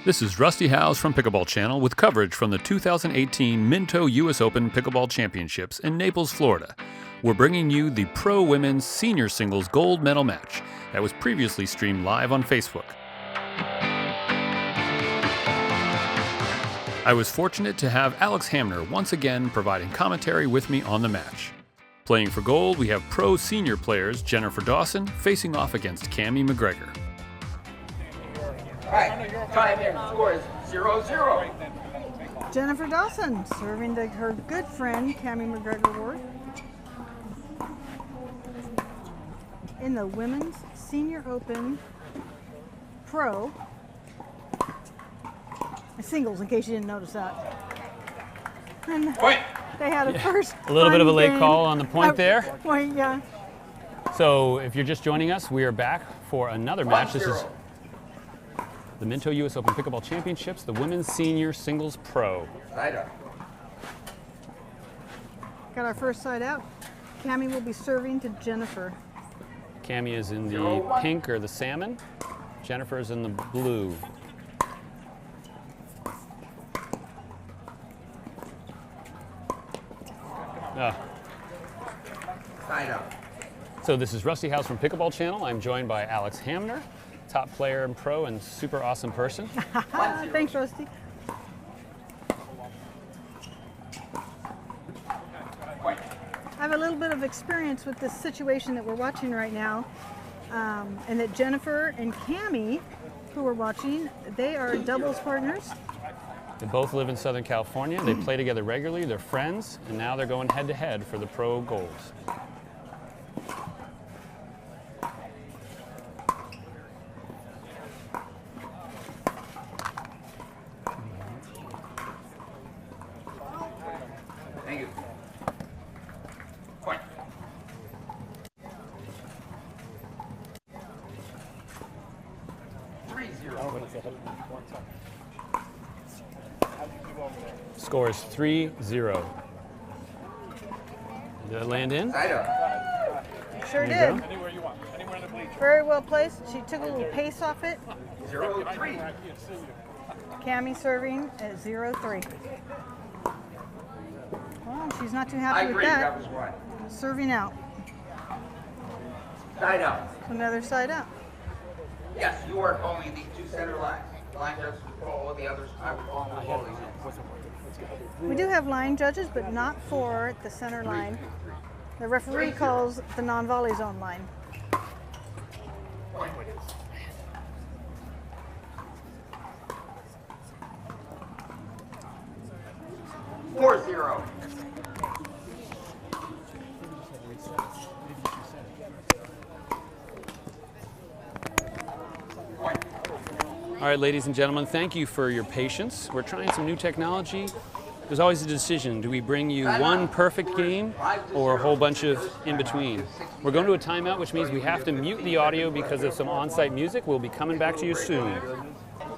This is Rusty Howes from Pickleball Channel with coverage from the 2018 Minto U.S. Open Pickleball Championships in Naples, Florida. We're bringing you the Pro Women's Senior Singles Gold Medal match that was previously streamed live on Facebook. I was fortunate to have Alex Hamner once again providing commentary with me on the match. Playing for gold, we have pro senior players Jennifer Dawson facing off against Cammy MacGregor. All right, time there. Score is 0-0. Jennifer Dawson serving to her good friend Cammy MacGregor in the Women's Senior Open Pro Singles, in case you didn't notice that. And they had a first a little bit of a late game. call on the point there. Point, yeah. So if you're just joining us, we are back for another match. This is the Minto U.S. Open Pickleball Championships, the Women's Senior Singles Pro. Side up. Got our first side out. Cammy will be serving to Jennifer. Cammy is in the pink or the salmon. Jennifer is in the blue. Side up. So this is Rusty Howes from Pickleball Channel. I'm joined by Alex Hamner, top player and pro and super awesome person. Thanks, Rusty. I have a little bit of experience with this situation that we're watching right now, and that Jennifer and Cammy, who we're watching, they are doubles partners. They both live in Southern California. They play together regularly. They're friends, and now they're going head-to-head for the pro golds. Thank you. Point. Score is 3-0. Did it land in? Side up. Sure did. Anywhere you want. Anywhere in the bleachers. Very well placed. She took a little pace off it. 0-3. Cammy serving at 0-3. Well, she's not too I happy with agree. that. That was one. Serving out. Side up. Another side out. Yes, you work only the two center lines. Line judges would call the others. I would call the goalies. We do have line judges, but not for the center line. The referee calls the non-volley zone line. Point. 4-0. Point. All right, ladies and gentlemen, thank you for your patience. We're trying some new technology. There's always a decision. Do we bring you one perfect game or a whole bunch of in between? We're going to a timeout, which means we have to mute the audio because of some on-site music. We'll be coming back to you soon.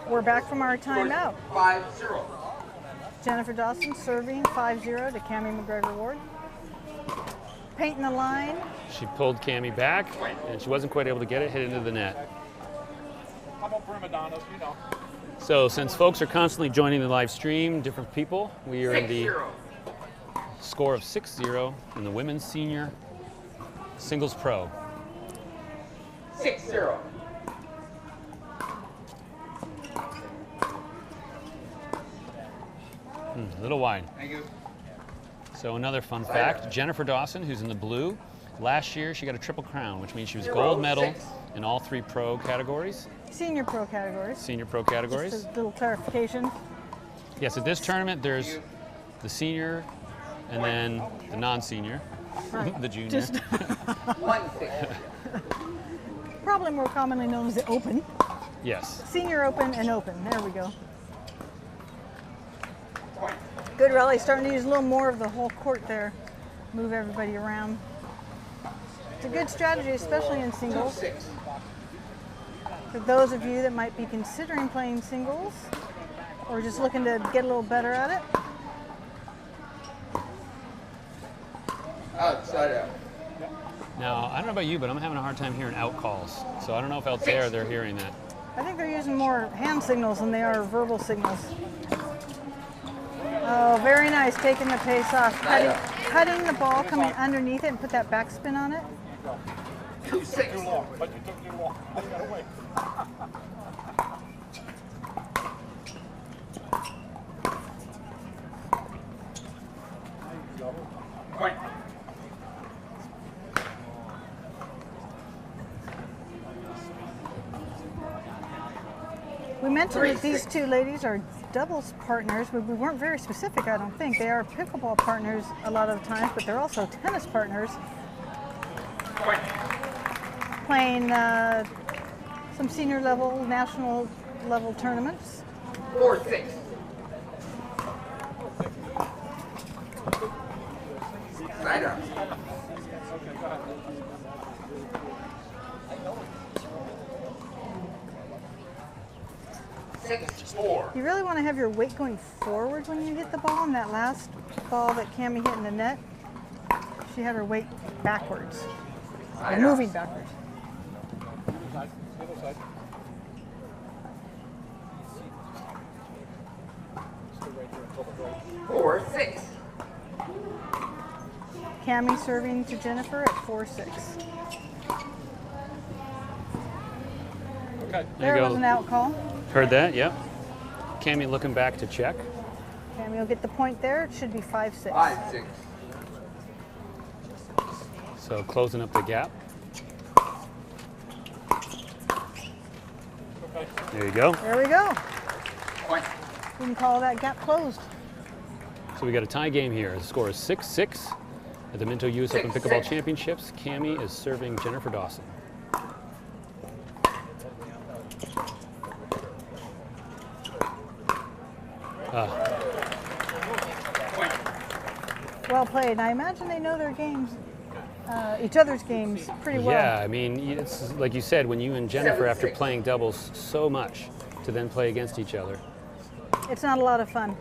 We're back from our timeout. 5-0. Jennifer Dawson serving 5-0 to Cammy MacGregor. Painting the line. She pulled Cammy back, and she wasn't quite able to get it, hit into the net. How about prima donnas, you know? So since folks are constantly joining the live stream, different people, we are in the 6-0. score of 6-0 in the Women's Senior Singles Pro. 6-0. A little wide. Thank you. So another fun fact, Jennifer Dawson, who's in the blue, last year she got a triple crown, which means she was gold medal in all three pro categories, Senior pro categories. senior pro categories. Just a little clarification. Yes, at this tournament there's the senior and then the non-senior, Right. the junior. Just 1-6. probably more commonly known as the Open. Yes. Senior Open and Open. There we go. Point. Good rally. Starting to use a little more of the whole court there. Move everybody around. It's a good strategy, especially in singles. 2-6. For those of you that might be considering playing singles or just looking to get a little better at it. Outside out. Now, I don't know about you, but I'm having a hard time hearing out calls. So I don't know if out there they're hearing that. I think they're using more hand signals than they are verbal signals. Oh, very nice, taking the pace off. Cutting the ball, coming underneath it and put that backspin on it. 2-6. Too long, but you took too long. You gotta wait. Point. We mentioned that these two ladies are doubles partners, but we weren't very specific, I don't think. They are pickleball partners a lot of the times, but they're also tennis partners. Point. Playing some senior level, national level tournaments. 4-6. Side up. You really want to have your weight going forward when you hit the ball. And that last ball that Cammy hit in the net, she had her weight backwards, or moving backwards. Other side. 4-6. Cammy serving to Jennifer at 4-6. Okay. There you was go. an out call. Heard that, yep. Cammy looking back to check. Cammy will get the point there. It should be 5-6. 5-6. So closing up the gap. There you go. There we go. Point. We can call that gap closed. So we got a tie game here. The score is 6-6 at the Minto US Open 6-6. Pickleball Championships. Cammy is serving Jennifer Dawson. Well played. And I imagine they know their games, each other's games pretty well. Yeah, I mean, it's like you said, when you and Jennifer, after 7-6. playing doubles so much, to then play against each other. It's not a lot of fun.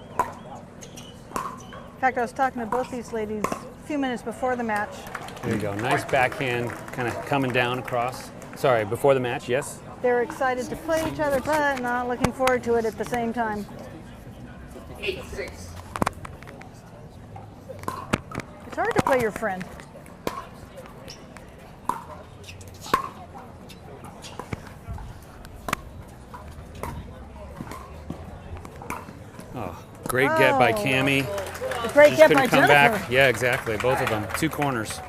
In fact, I was talking to both these ladies a few minutes before the match. There you go. Nice backhand kind of coming down across. Sorry, before the match, yes? They were excited to play each other, but not looking forward to it at the same time. 8-6. It's hard to play your friend. Oh, great get by Cammy. A great Just get couldn't by come Jennifer. back. Yeah, exactly. Both of them. Two corners.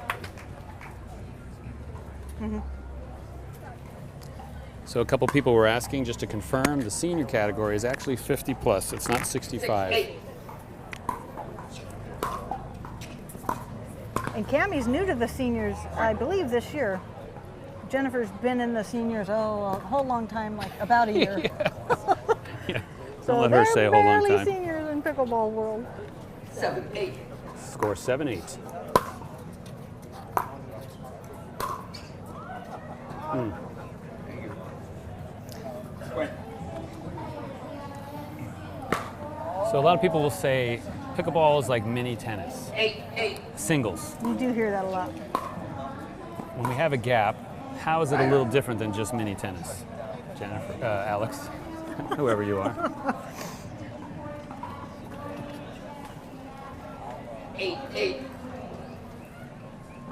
So a couple people were asking, just to confirm, the senior category is actually 50 plus. It's not 65. 6-8. And Cammy's new to the seniors, I believe, this year. Jennifer's been in the seniors, a whole long time, like about a year. Yeah. So Don't let her say a whole long they're time. barely seniors in pickleball world. 7-8. Score 7-8. Point. So a lot of people will say pickleball is like mini tennis. 8-8. Singles. You do hear that a lot. When we have a gap, how is it a little different than just mini tennis? Jennifer, Alex, whoever you are. 8-8.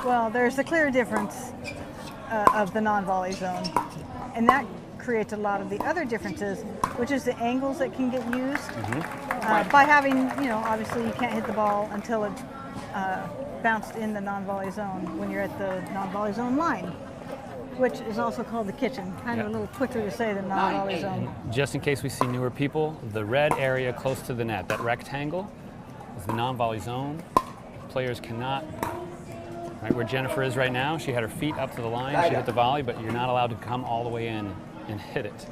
Well, there's a clear difference of the non-volley zone, and that creates a lot of the other differences, which is the angles that can get used. By having, obviously you can't hit the ball until it's bounced in the non-volley zone when you're at the non-volley zone line, which is also called the kitchen. Kind of a little quicker to say than non-volley zone. Just in case we see newer people, the red area close to the net, that rectangle, is the non-volley zone. Players cannot, right where Jennifer is right now, she had her feet up to the line, she hit the volley, but you're not allowed to come all the way in and hit it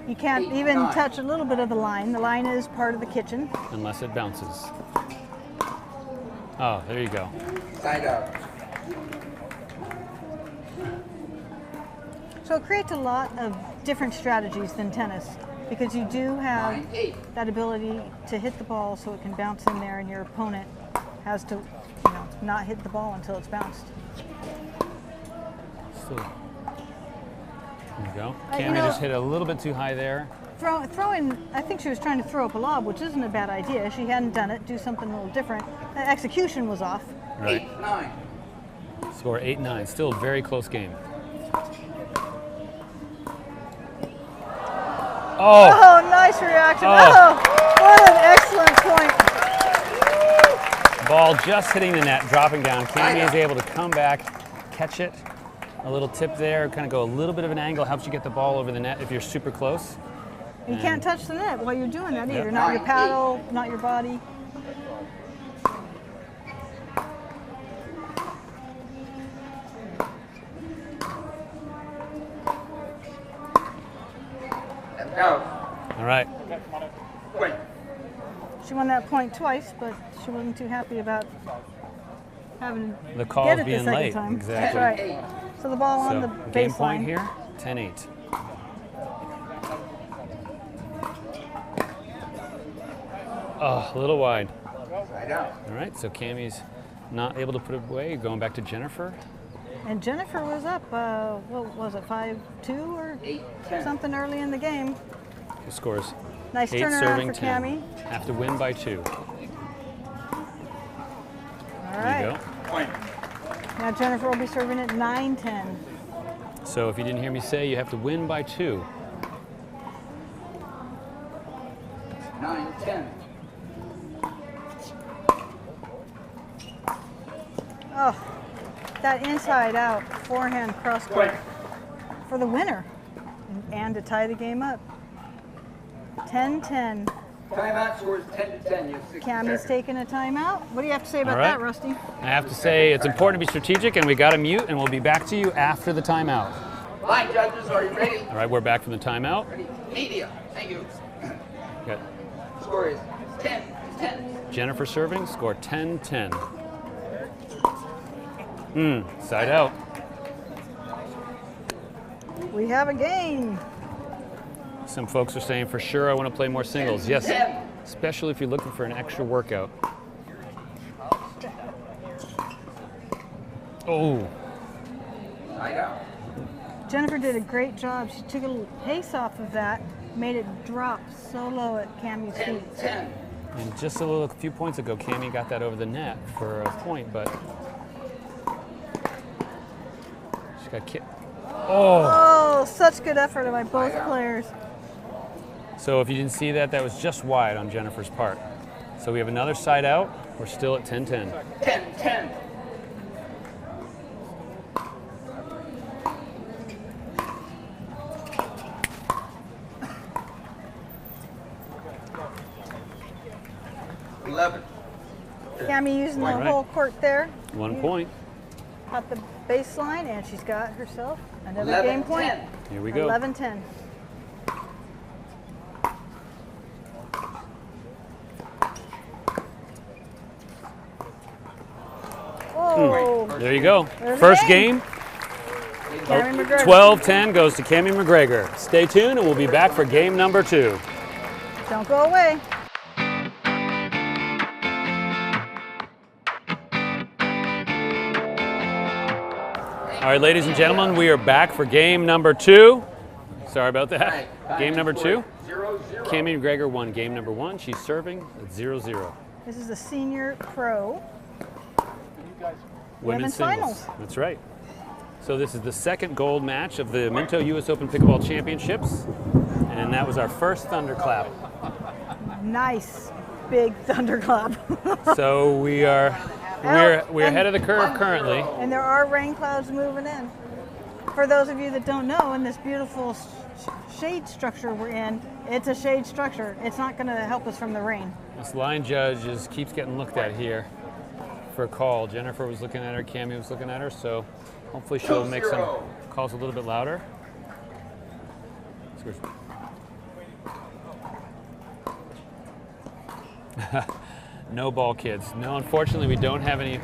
You can't even touch a little bit of the line. The line is part of the kitchen. unless it bounces. Oh, there you go. Side up. So it creates a lot of different strategies than tennis, because you do have 9-8. that ability to hit the ball so it can bounce in there, and your opponent has to, not hit the ball until it's bounced. So, you go. You Cammy know- just hit a little bit too high there. Throwing, I think she was trying to throw up a lob, which isn't a bad idea. She hadn't done it, do something a little different. The execution was off. Right. 8-9. Score 8-9. Still a very close game. Oh, Oh, nice reaction. Oh. Oh, what an excellent point. ball just hitting the net, dropping down. Cammy is able to come back, catch it. A little tip there, kind of go a little bit of an angle, helps you get the ball over the net if you're super close. You can't touch the net while you're doing that either. Yep. Not your paddle, not your body. And go. All right. Wait. She won that point twice, but she wasn't too happy about having The to call's get it the being second late. time. Exactly. That's right. So the ball on the So baseline. game point here, 10-8. Oh, a little wide. Side out. All right, so Cammy's not able to put it away. Going back to Jennifer. And Jennifer was up, what was it, 5-2 or 8-10. something early in the game. Who scores? Nice 8 turnaround serving, for 10. Cammy. Have to win by 2. All There right. you go. Point. Now Jennifer will be serving at 9-10. So if you didn't hear me say, you have to win by 2. 9-10. Oh, that inside out forehand cross court for the winner and to tie the game up. 10-10. Timeout scores 10-10. You have 60 Cammy's seconds. taking a timeout. What do you have to say about All right. that, Rusty? I have to say it's important to be strategic, and we got to mute, and we'll be back to you after the timeout. Line judges, are you ready? All right, we're back from the timeout. Ready. Media. Thank you. Got Score is 10-10. Jennifer serving, score 10-10. Side out. We have a game. Some folks are saying, for sure, I want to play more singles. Yes, especially if you're looking for an extra workout. Oh, Side out. Jennifer did a great job. She took a little pace off of that, made it drop so low at Cammy's feet. 10-10. and just a few points ago, Cammy got that over the net for a point, but she got kicked. Oh, Oh, such good effort by both players. so if you didn't see that, that was just wide on Jennifer's part. So we have another side out. We're still at 10-10. 10-10. Cammy using the Right. whole court there. 1 point. At the baseline, and she's got herself another 11-10. game point. Here we go. 11-10. Oh, There you go. There's the First game. game, Cammy MacGregor. 12-10 goes to Cammy MacGregor. Stay tuned, and we'll be back for game number 2. Don't go away. All right, ladies and gentlemen, we are back for game number 2. Sorry about that. Game number 2. 0-0. Cammy MacGregor won game number 1. She's serving at 0-0. This is the senior pro. Women's Women's singles. That's right. So this is the second gold match of the Minto US Open Pickleball Championships, and that was our first thunderclap. Nice big thunderclap. So we're ahead of the curve currently. And there are rain clouds moving in. For those of you that don't know, in this beautiful shade structure we're in, it's a shade structure. It's not going to help us from the rain. This line judge keeps getting looked at here for a call. Jennifer was looking at her, Cammy was looking at her, so hopefully she'll make some calls a little bit louder. No ball kids. No, unfortunately, we don't have any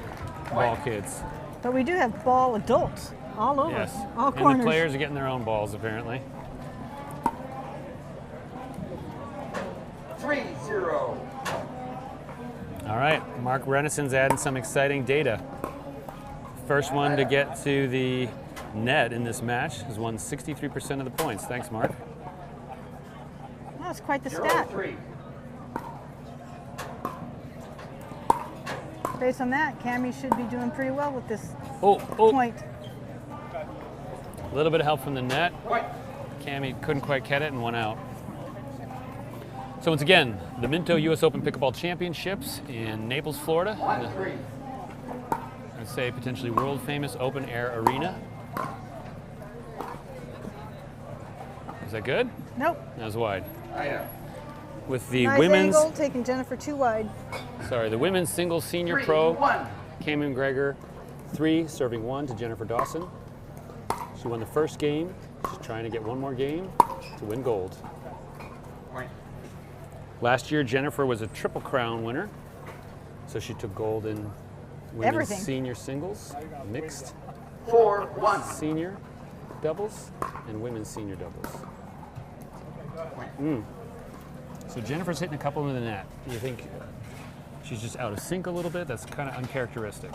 ball kids. But we do have ball adults all over, Yes. all And corners. the players are getting their own balls, apparently. 3-0. All right, Mark Renison's adding some exciting data. First one to get to the net in this match has won 63% of the points. Thanks, Mark. That's quite the stat. 0-3. Based on that, Cammy should be doing pretty well with this Oh, point. a little bit of help from the net. Point. Cammy couldn't quite get it and won out. So once again, the Minto US Open Pickleball Championships in Naples, Florida. In the, 1-3. I'd say potentially world famous open air arena. Is that good? Nope. That was wide. Side-out. With the Nice women's, angle, taking Jennifer too wide. sorry, the women's singles senior pro, 3-1. Cammy MacGregor, 3, serving 1 to Jennifer Dawson. She won the first game. She's trying to get one more game to win gold. Point. Last year, Jennifer was a Triple Crown winner, so she took gold in women's Everything. senior singles, mixed 4-1. senior doubles, and women's senior doubles. So Jennifer's hitting a couple into the net. You think she's just out of sync a little bit? That's kind of uncharacteristic.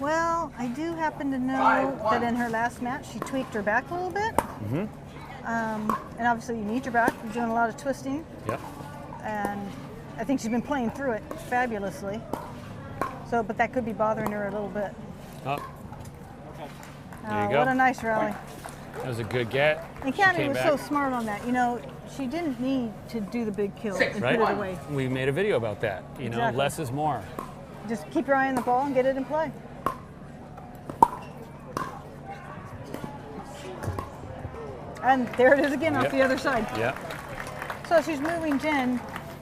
Well, I do happen to know 5-1. that in her last match, she tweaked her back a little bit. And obviously you need your back. You're doing a lot of twisting. Yep. And I think she's been playing through it fabulously. So, but that could be bothering her a little bit. Oh, there you go. What a nice rally. That was a good get. And She Cammy came was back. so smart on that. You know, she didn't need to do the big kill and Right? put it away. We made a video about that. You know, Exactly. less is more. Just keep your eye on the ball and get it in play. And there it is again off Yep. the other side. Yep. So she's moving Jen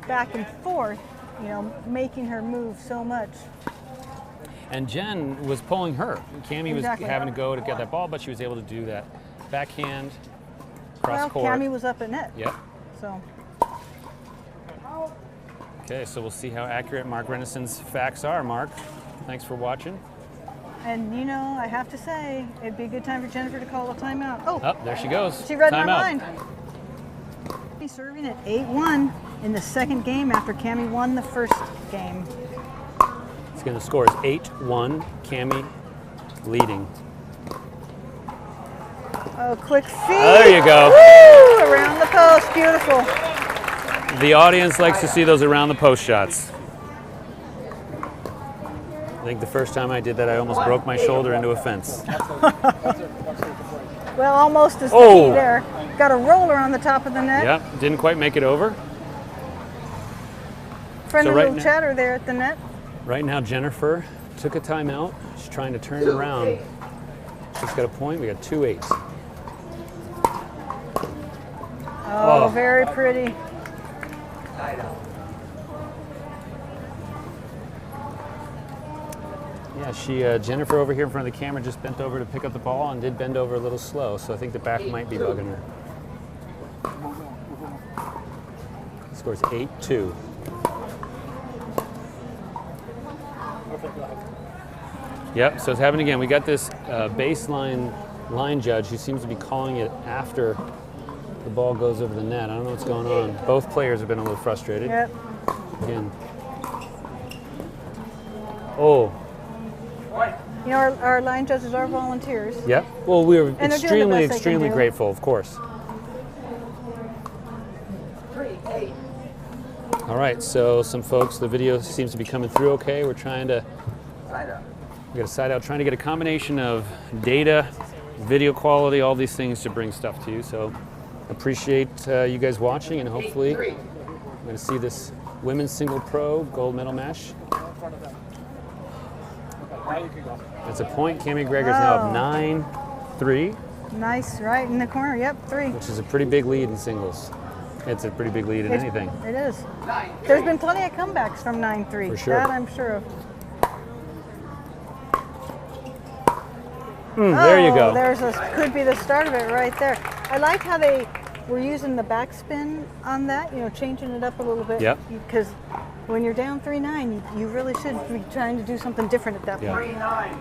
back and forth, you know, making her move so much. And Jen was pulling her. Cammy Exactly. was having to go to get that ball, but she was able to do that backhand cross Well, court. Cammy was up at net. Yep. So Okay, so we'll see how accurate Mark Renison's facts are. Mark, thanks for watching. and you know, I have to say, it'd be a good time for Jennifer to call a timeout. Oh, Oh, there she goes. she read my Timeout. mind. She's serving at 8-1 in the second game after Cammy won the first game. It's going to score is 8-1. Cammy leading. Oh, quick feed. There you go. Woo! Around the post, beautiful. The audience likes to see those around the post shots. I think the first time I did that, I almost broke my shoulder into a fence. Well, almost as the Oh. key there. Got a roller on the top of the net. Yep, didn't quite make it over. Friendly So right little now- chatter there at the net. Right now, Jennifer took a timeout. She's trying to turn it around. She's got a point. We got 2-8. Oh, Oh. very pretty. Yeah, Jennifer over here in front of the camera just bent over to pick up the ball and did bend over a little slow, so I think the back might be bugging her. Scores 8-2. Yep, so it's happening again. We got this baseline line judge who seems to be calling it after the ball goes over the net. I don't know what's going on. Both players have been a little frustrated. Yep. Again. Oh, You know, our line judges are volunteers. yep. Well, we were they're doing the extremely, best they can extremely do. grateful, of course. 3-8. All right, so some folks, the video seems to be coming through okay. We're trying to, Side-out. we got a side out, trying to get a combination of data, video quality, all these things to bring stuff to you. So appreciate you guys watching, and hopefully 8-3. we're going to see this women's single pro gold medal match. That's a point. Cammy MacGregor's now Oh. up 9-3, Nice, right in the corner. Yep, 3. which is a pretty big lead in singles. It's a pretty big lead in anything. It is. 9-3. There's been plenty of comebacks from 9-3. For sure. That I'm sure of. There you go. Could be the start of it right there. I like how they were using the backspin on that, you know, changing it up a little bit. Yep. Because when you're down 3-9, you really should be trying to do something different at that Yeah. point. 3-9.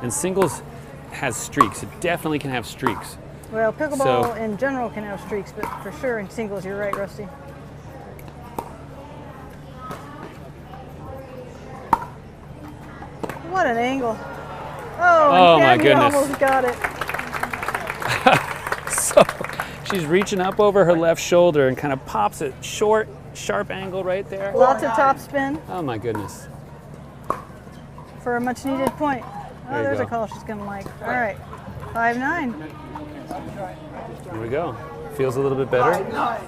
And singles has streaks. It definitely can have streaks. Well, pickleball So- in general can have streaks, but for sure in singles, you're right, Rusty. What an angle. Oh, my and Cammy goodness. almost got it. So she's reaching up over her left shoulder and kind of pops it short, sharp angle right there. Lots of top spin Oh my goodness. for a much needed point. Oh, There you there's go. a call she's gonna like. All right, 5-9. Here we go. Feels a little bit better. 5-9.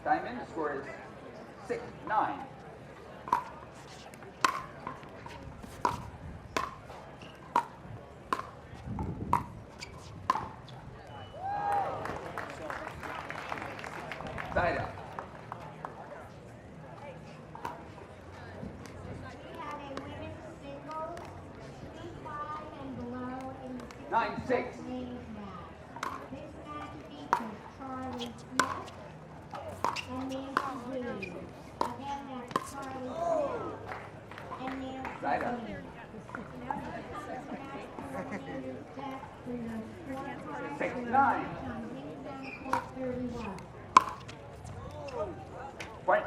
Time in, the score is 6-9. Side up. We 9-6. This match features Charlie Smith and Nancy Reed. Again, that's Charlie Smith and Nancy Side up. Reed. This 6-9. Point.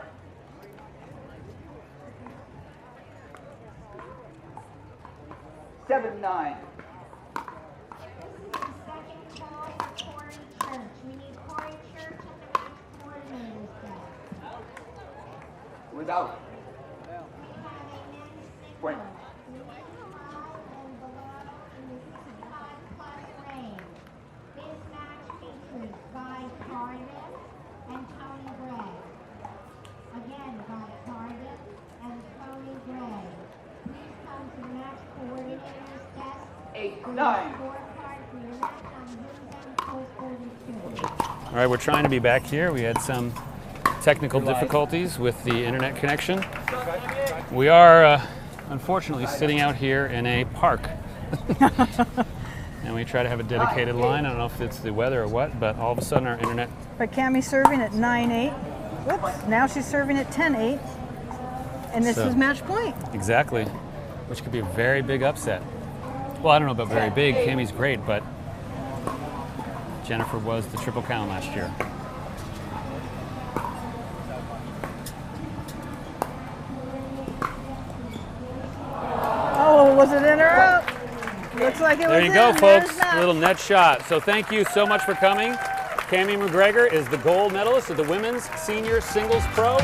Seven, 9. Second call for Corey Church. We need Corey Church at the match coordinator's desk. Without. We have a men's Point. single. And below in the 65+ range. This match features Guy Carden and Tony Gray. Again, Guy Carden and Tony Gray. Please come to the match coordinator's desk. 8, for 9. your scorecard for your match on Zoom Post 42. All right, we're trying to be back here. We had some technical difficulties with the internet connection. We are unfortunately sitting out here in a park. And we try to have a dedicated line. I don't know if it's the weather or what, but all of a sudden our internet. But Cammy's serving at 9-8. Whoops, now she's serving at 10-8. And this So- is match point. Exactly, which could be a very big upset. Well, I don't know about very big. Cammy's great, but Jennifer was the Triple Crown last year. Oh, was it in or out? Looks like it was There you in. go, There's folks. that. A little net shot. So thank you so much for coming. Cammy MacGregor is the gold medalist of the Women's Senior Singles Pro.